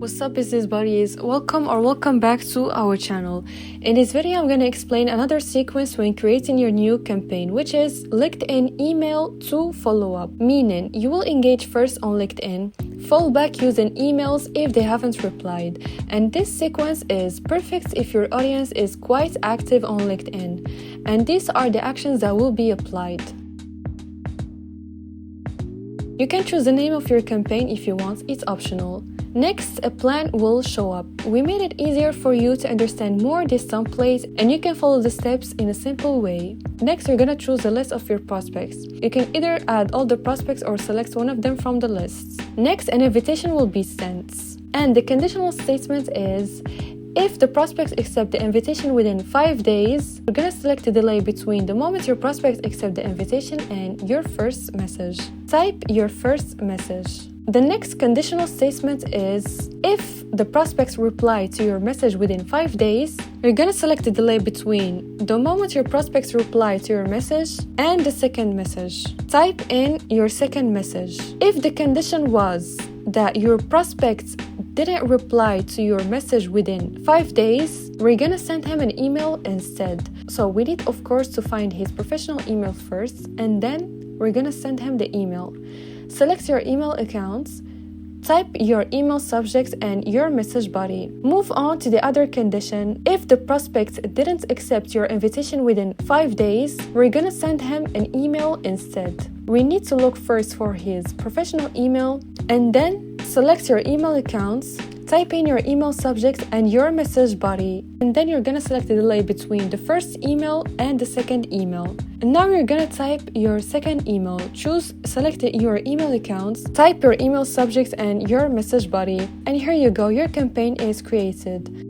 What's up business buddies, welcome back to our channel. In this video I'm going to explain another sequence when creating your new campaign, which is LinkedIn email to follow-up, meaning you will engage first on LinkedIn, follow back using emails if they haven't replied, and this sequence is perfect if your audience is quite active on LinkedIn, and these are the actions that will be applied. You can choose the name of your campaign if you want, it's optional. Next, a plan will show up. We made it easier for you to understand more this template and you can follow the steps in a simple way. Next, you're gonna choose a list of your prospects. You can either add all the prospects or select one of them from the list. Next, an invitation will be sent. And the conditional statement is, if the prospects accept the invitation within 5 days, we're gonna select the delay between the moment your prospects accept the invitation and your first message. Type your first message. The next conditional statement is, if the prospects reply to your message within 5 days, you're gonna select the delay between the moment your prospects reply to your message and the second message. Type in your second message. If the condition was that your prospects didn't reply to your message within 5 days, we're gonna send him an email instead. So we need, of course, to find his professional email first, and then we're gonna send him the email. Select your email accounts, type your email subject and your message body. Move on to the other condition. If the prospect didn't accept your invitation within 5 days, we're gonna send him an email instead. We need to look first for his professional email and then select your email accounts, type in your email subject and your message body, and then you're gonna select the delay between the first email and the second email. And now you're gonna type your second email. Select your email accounts, type your email subject and your message body, and here you go, your campaign is created.